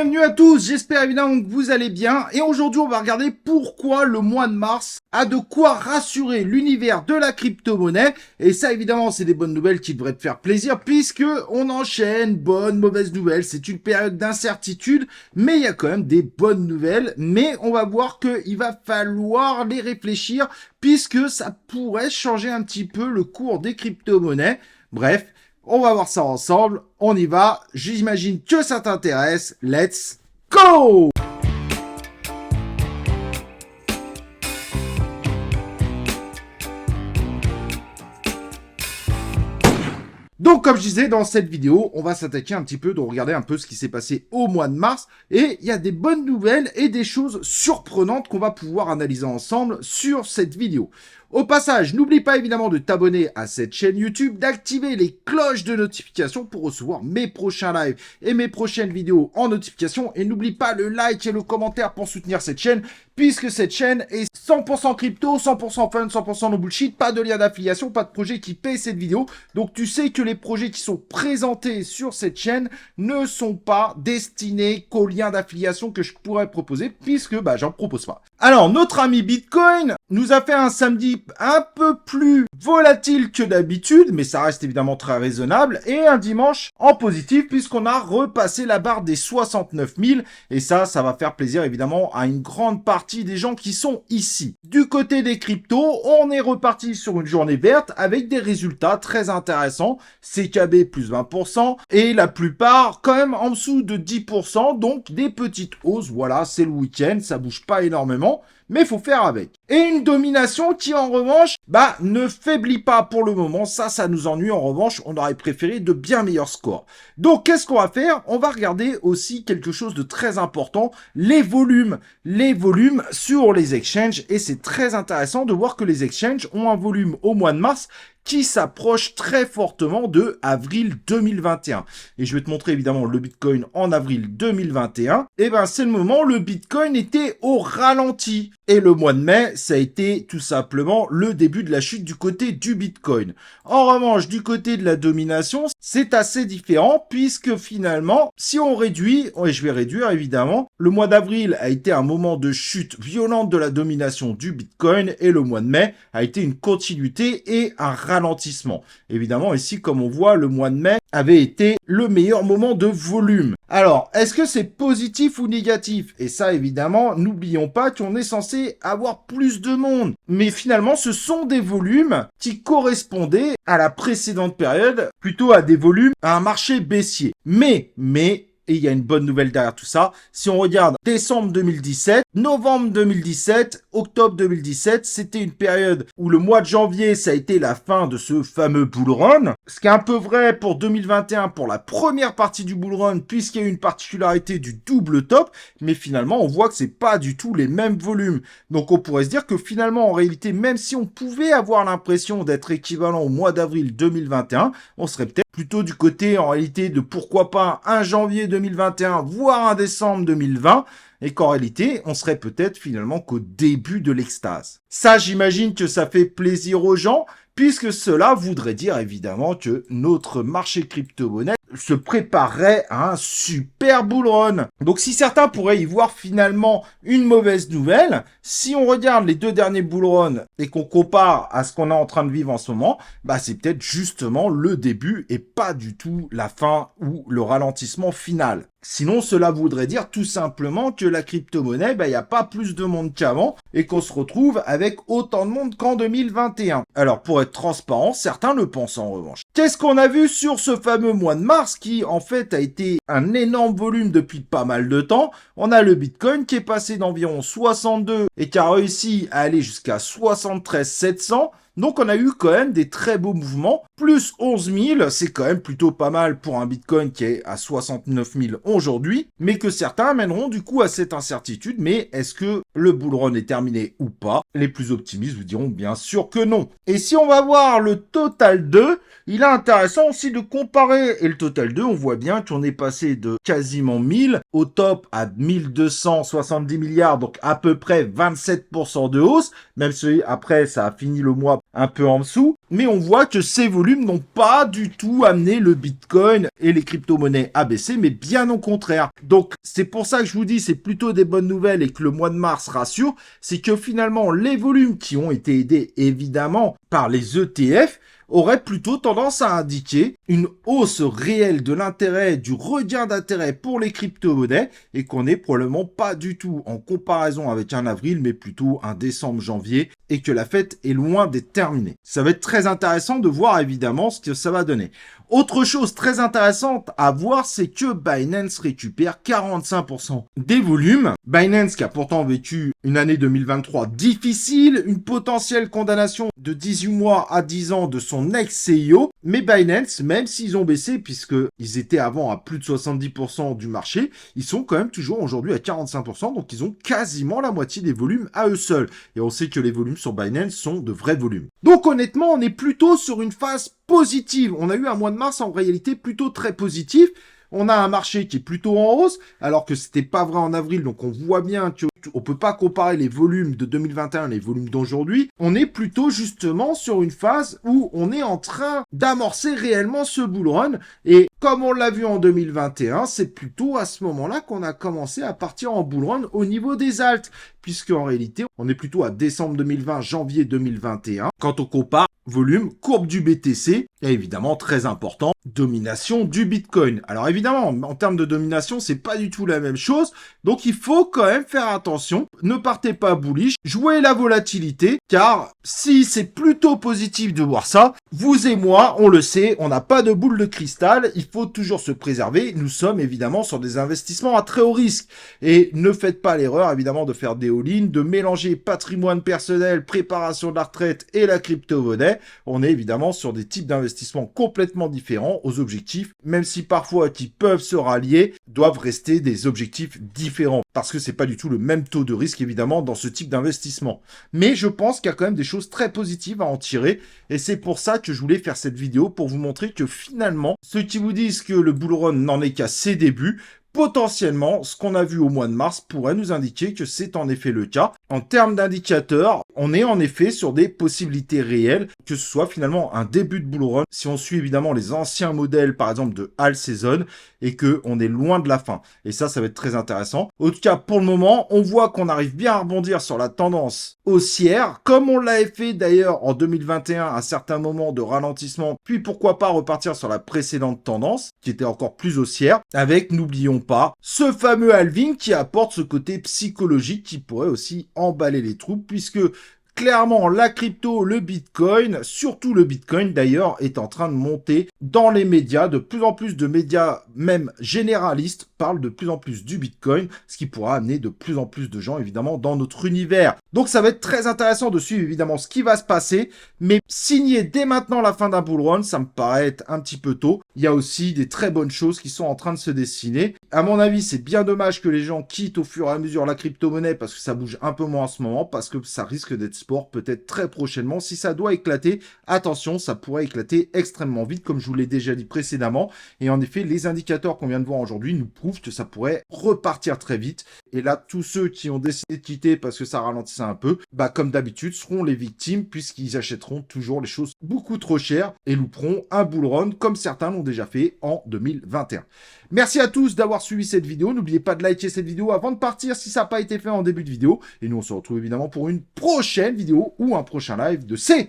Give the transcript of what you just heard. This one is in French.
Bienvenue à tous, j'espère évidemment que vous allez bien et aujourd'hui on va regarder pourquoi le mois de mars a de quoi rassurer l'univers de la crypto-monnaie et ça évidemment c'est des bonnes nouvelles qui devraient te faire plaisir puisque on enchaîne bonnes, mauvaises nouvelles, c'est une période d'incertitude mais il y a quand même des bonnes nouvelles mais on va voir qu'il va falloir les réfléchir puisque ça pourrait changer un petit peu le cours des crypto-monnaies. Bref, on va voir ça ensemble, on y va, j'imagine que ça t'intéresse, let's go! Donc comme je disais dans cette vidéo, on va s'attaquer un petit peu de regarder un peu ce qui s'est passé au mois de mars et il y a des bonnes nouvelles et des choses surprenantes qu'on va pouvoir analyser ensemble sur cette vidéo. Au passage, n'oublie pas évidemment de t'abonner à cette chaîne YouTube, d'activer les cloches de notification pour recevoir mes prochains lives et mes prochaines vidéos en notification. Et n'oublie pas le like et le commentaire pour soutenir cette chaîne, puisque cette chaîne est 100% crypto, 100% fun, 100% no bullshit, pas de lien d'affiliation, pas de projet qui paye cette vidéo. Donc tu sais que les projets qui sont présentés sur cette chaîne ne sont pas destinés qu'aux liens d'affiliation que je pourrais proposer, puisque j'en propose pas. Alors, notre ami Bitcoin nous a fait un samedi un peu plus volatile que d'habitude, mais ça reste évidemment très raisonnable, et un dimanche en positif puisqu'on a repassé la barre des 69 000, et ça va faire plaisir évidemment à une grande partie des gens qui sont ici. Du côté des cryptos, on est reparti sur une journée verte avec des résultats très intéressants, CKB plus 20%, et la plupart quand même en dessous de 10%, donc des petites hausses, voilà, c'est le week-end, ça bouge pas énormément, mais il faut faire avec. Et une domination qui, en revanche, ne faiblit pas pour le moment. Ça nous ennuie. En revanche, on aurait préféré de bien meilleurs scores. Donc, qu'est-ce qu'on va faire? On va regarder aussi quelque chose de très important, les volumes. Les volumes sur les exchanges. Et c'est très intéressant de voir que les exchanges ont un volume au mois de mars qui s'approche très fortement de avril 2021. Et je vais te montrer évidemment le Bitcoin en avril 2021. Et c'est le moment où le Bitcoin était au ralenti. Et le mois de mai, ça a été tout simplement le début de la chute du côté du Bitcoin. En revanche, du côté de la domination, c'est assez différent puisque finalement, si on réduit, et je vais réduire évidemment, le mois d'avril a été un moment de chute violente de la domination du Bitcoin et le mois de mai a été une continuité et un ralentissement. Évidemment, ici, comme on voit, le mois de mai avait été le meilleur moment de volume. Alors, est-ce que c'est positif ou négatif? Et ça, évidemment, n'oublions pas qu'on est censé avoir plus de monde. Mais finalement, ce sont des volumes qui correspondaient à la précédente période, plutôt à des volumes, à un marché baissier. Mais, et il y a une bonne nouvelle derrière tout ça, si on regarde décembre 2017, novembre 2017, octobre 2017, c'était une période où le mois de janvier, ça a été la fin de ce fameux bull run. Ce qui est un peu vrai pour 2021, pour la première partie du bull run, puisqu'il y a eu une particularité du double top, mais finalement, on voit que c'est pas du tout les mêmes volumes. Donc on pourrait se dire que finalement, en réalité, même si on pouvait avoir l'impression d'être équivalent au mois d'avril 2021, on serait peut-être plutôt du côté, en réalité, de pourquoi pas un janvier 2021, voire un décembre 2020, et qu'en réalité, on serait peut-être finalement qu'au début de l'extase. Ça, j'imagine que ça fait plaisir aux gens, puisque cela voudrait dire évidemment que notre marché crypto-monnaie se préparerait à un super bull run. Donc si certains pourraient y voir finalement une mauvaise nouvelle, si on regarde les deux derniers bull runs et qu'on compare à ce qu'on est en train de vivre en ce moment, c'est peut-être justement le début et pas du tout la fin ou le ralentissement final. Sinon, cela voudrait dire tout simplement que la crypto-monnaie, il n'y a pas plus de monde qu'avant et qu'on se retrouve avec autant de monde qu'en 2021. Alors, pour être transparent, certains le pensent en revanche. Qu'est-ce qu'on a vu sur ce fameux mois de mars qui, en fait, a été un énorme volume depuis pas mal de temps? On a le Bitcoin qui est passé d'environ 62 et qui a réussi à aller jusqu'à 73 700. Donc on a eu quand même des très beaux mouvements, plus 11 000, c'est quand même plutôt pas mal pour un Bitcoin qui est à 69 000 aujourd'hui, mais que certains amèneront du coup à cette incertitude, mais est-ce que le bull run est terminé ou pas? Les plus optimistes vous diront bien sûr que non. Et si on va voir le total 2, il est intéressant aussi de comparer, et le total 2, on voit bien qu'on est passé de quasiment 1000 au top à 1270 milliards, donc à peu près 27% de hausse, même si après ça a fini le mois un peu en dessous. mais on voit que ces volumes n'ont pas du tout amené le Bitcoin et les crypto-monnaies à baisser, mais bien au contraire. Donc c'est pour ça que je vous dis c'est plutôt des bonnes nouvelles et que le mois de mars rassure, c'est que finalement les volumes qui ont été aidés évidemment par les ETF aurait plutôt tendance à indiquer une hausse réelle de l'intérêt, du regain d'intérêt pour les crypto-monnaies et qu'on n'est probablement pas du tout en comparaison avec un avril, mais plutôt un décembre-janvier et que la fête est loin d'être terminée. Ça va être très intéressant de voir évidemment ce que ça va donner. Autre chose très intéressante à voir, c'est que Binance récupère 45% des volumes. Binance qui a pourtant vécu une année 2023 difficile, une potentielle condamnation de 18 mois à 10 ans de son ex-CEO. Mais Binance, même s'ils ont baissé, puisqu'ils étaient avant à plus de 70% du marché, ils sont quand même toujours aujourd'hui à 45%, donc ils ont quasiment la moitié des volumes à eux seuls. Et on sait que les volumes sur Binance sont de vrais volumes. Donc honnêtement, on est plutôt sur une phase positive. On a eu un mois de mars en réalité plutôt très positif. On a un marché qui est plutôt en hausse, alors que c'était pas vrai en avril, donc on voit bien qu'on peut pas comparer les volumes de 2021 et les volumes d'aujourd'hui. On est plutôt justement sur une phase où on est en train d'amorcer réellement ce bull run, et comme on l'a vu en 2021, c'est plutôt à ce moment-là qu'on a commencé à partir en bull run au niveau des alts, puisque en réalité, on est plutôt à décembre 2020, janvier 2021, quand on compare volume, courbe du BTC, et évidemment très important, domination du Bitcoin. Alors évidemment, en termes de domination, c'est pas du tout la même chose, donc il faut quand même faire attention, ne partez pas bullish, jouez la volatilité, car si c'est plutôt positif de voir ça, vous et moi, on le sait, on n'a pas de boule de cristal, il faut toujours se préserver, nous sommes évidemment sur des investissements à très haut risque, et ne faites pas l'erreur évidemment de faire des all-in, de mélanger patrimoine personnel, préparation de la retraite et la crypto-monnaie. On est évidemment sur des types d'investissements complètement différents aux objectifs, même si parfois qui peuvent se rallier, doivent rester des objectifs différents, parce que c'est pas du tout le même taux de risque évidemment dans ce type d'investissement. Mais je pense qu'il y a quand même des choses très positives à en tirer, et c'est pour ça que je voulais faire cette vidéo, pour vous montrer que finalement, ceux qui vous disent que le bull run n'en est qu'à ses débuts, potentiellement, ce qu'on a vu au mois de mars pourrait nous indiquer que c'est en effet le cas. En termes d'indicateurs, on est en effet sur des possibilités réelles, que ce soit finalement un début de bull run, si on suit évidemment les anciens modèles, par exemple de All Season, et que on est loin de la fin. Et ça va être très intéressant. En tout cas, pour le moment, on voit qu'on arrive bien à rebondir sur la tendance haussière, comme on l'avait fait d'ailleurs en 2021, à certains moments de ralentissement, puis pourquoi pas repartir sur la précédente tendance, qui était encore plus haussière, avec, n'oublions pas, ce fameux halving qui apporte ce côté psychologique qui pourrait aussi emballer les troupes, puisque clairement, la crypto, le Bitcoin, surtout le Bitcoin d'ailleurs, est en train de monter dans les médias. De plus en plus de médias, même généralistes, parlent de plus en plus du Bitcoin, ce qui pourra amener de plus en plus de gens, évidemment, dans notre univers. Donc ça va être très intéressant de suivre, évidemment, ce qui va se passer, mais signer dès maintenant la fin d'un bull run, ça me paraît être un petit peu tôt. Il y a aussi des très bonnes choses qui sont en train de se dessiner. À mon avis, c'est bien dommage que les gens quittent au fur et à mesure la crypto-monnaie, parce que ça bouge un peu moins en ce moment, parce que ça risque d'être sport peut-être très prochainement. Si ça doit éclater, attention, ça pourrait éclater extrêmement vite, comme je vous l'ai déjà dit précédemment. Et en effet, les indicateurs qu'on vient de voir aujourd'hui nous prouvent que ça pourrait repartir très vite. Et là, tous ceux qui ont décidé de quitter parce que ça ralentissait un peu, bah comme d'habitude, seront les victimes, puisqu'ils achèteront toujours les choses beaucoup trop chères et louperont un bull run, comme certains l'ont déjà fait en 2021. Merci à tous d'avoir suivi cette vidéo. N'oubliez pas de liker cette vidéo avant de partir si ça n'a pas été fait en début de vidéo. Et nous, on se retrouve évidemment pour une prochaine vidéo ou un prochain live de C0.